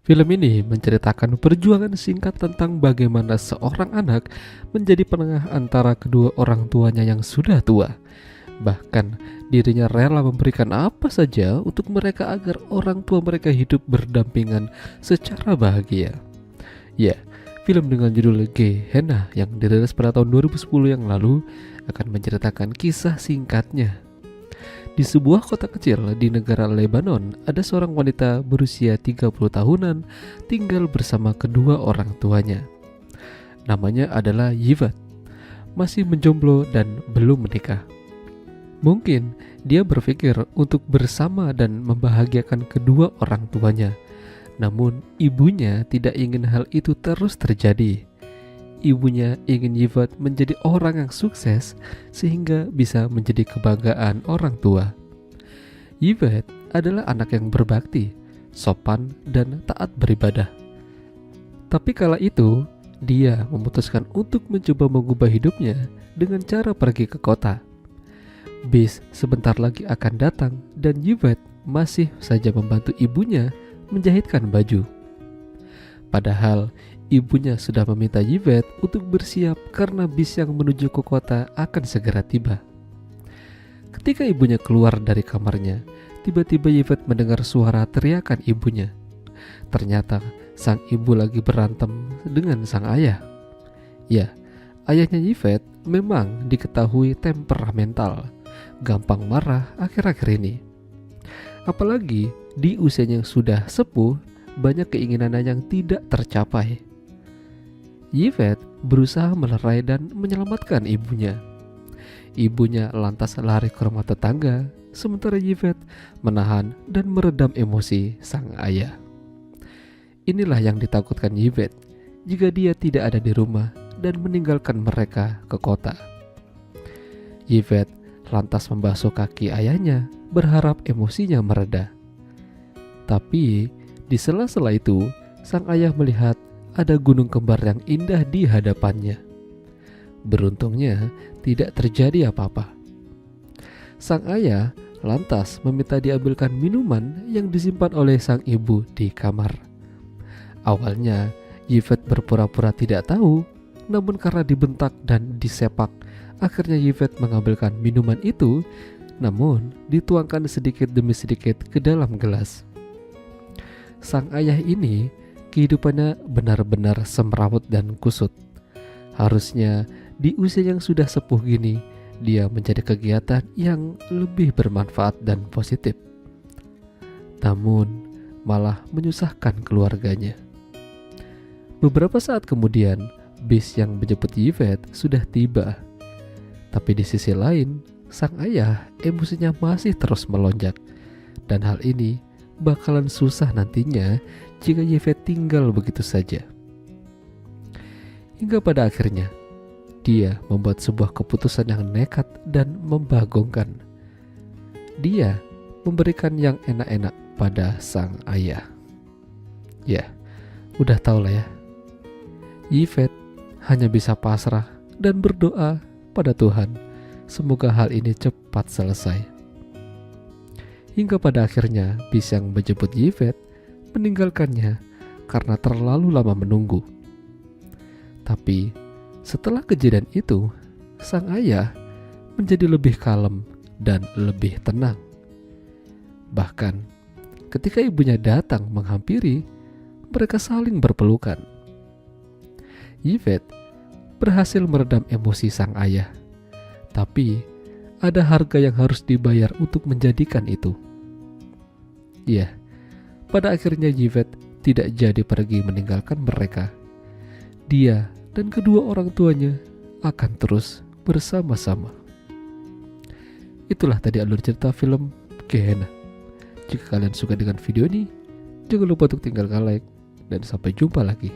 Film ini menceritakan perjuangan singkat tentang bagaimana seorang anak menjadi penengah antara kedua orang tuanya yang sudah tua. Bahkan dirinya rela memberikan apa saja untuk mereka agar orang tua mereka hidup berdampingan secara bahagia. Ya, film dengan judul Gehenna yang dirilis pada tahun 2010 yang lalu akan menceritakan kisah singkatnya. Di sebuah kota kecil di negara Lebanon, ada seorang wanita berusia 30 tahunan tinggal bersama kedua orang tuanya. Namanya adalah Yivat, masih menjomblo dan belum menikah. Mungkin dia berpikir untuk bersama dan membahagiakan kedua orang tuanya. Namun ibunya tidak ingin hal itu terus terjadi. Ibunya ingin Yivat menjadi orang yang sukses sehingga bisa menjadi kebanggaan orang tua. Yivat adalah anak yang berbakti, sopan, dan taat beribadah. Tapi kala itu, dia memutuskan untuk mencoba mengubah hidupnya dengan cara pergi ke kota. Bis sebentar lagi akan datang dan Yivat masih saja membantu ibunya menjahitkan baju. Padahal ibunya sudah meminta Yivat untuk bersiap karena bis yang menuju ke kota akan segera tiba. Ketika ibunya keluar dari kamarnya, tiba-tiba Yivat mendengar suara teriakan ibunya. Ternyata sang ibu lagi berantem dengan sang ayah. Ya, ayahnya Yivat memang diketahui temperamental, gampang marah akhir-akhir ini. Apalagi di usianya yang sudah sepuh, banyak keinginannya yang tidak tercapai. Yivat berusaha melerai dan menyelamatkan ibunya. Ibunya lantas lari ke rumah tetangga, sementara Yivat menahan dan meredam emosi sang ayah. Inilah yang ditakutkan Yivat jika dia tidak ada di rumah dan meninggalkan mereka ke kota. Yivat lantas membasuh kaki ayahnya, berharap emosinya mereda. Tapi di sela-sela itu, sang ayah melihat ada gunung kembar yang indah di hadapannya. Beruntungnya tidak terjadi apa-apa. Sang ayah lantas meminta diambilkan minuman yang disimpan oleh sang ibu di kamar. Awalnya Yivat berpura-pura tidak tahu, namun karena dibentak dan disepak, akhirnya Yivat mengambilkan minuman itu, namun dituangkan sedikit demi sedikit ke dalam gelas. Sang ayah ini kehidupannya benar-benar semrawut dan kusut. Harusnya di usia yang sudah sepuh gini, dia mencari kegiatan yang lebih bermanfaat dan positif. Namun malah menyusahkan keluarganya. Beberapa saat kemudian, bis yang menjemput Yivat sudah tiba. Tapi di sisi lain, sang ayah emosinya masih terus melonjak. Dan hal ini bakalan susah nantinya jika Yivat tinggal begitu saja. Hingga pada akhirnya, dia membuat sebuah keputusan yang nekat dan membagongkan. Dia memberikan yang enak-enak pada sang ayah. Ya, udah tau lah ya. Yivat hanya bisa pasrah dan berdoa pada Tuhan. Semoga hal ini cepat selesai. Hingga pada akhirnya bis yang menjemput Yivat meninggalkannya karena terlalu lama menunggu. Tapi setelah kejadian itu, sang ayah menjadi lebih kalem dan lebih tenang. Bahkan ketika ibunya datang menghampiri, mereka saling berpelukan. Yivat berhasil meredam emosi sang ayah, tapi ada harga yang harus dibayar untuk menjadikan itu. Ya, pada akhirnya Yivat tidak jadi pergi meninggalkan mereka. Dia dan kedua orang tuanya akan terus bersama-sama. Itulah tadi alur cerita film Gehenna. Jika kalian suka dengan video ini, jangan lupa untuk tinggalkan like dan sampai jumpa lagi.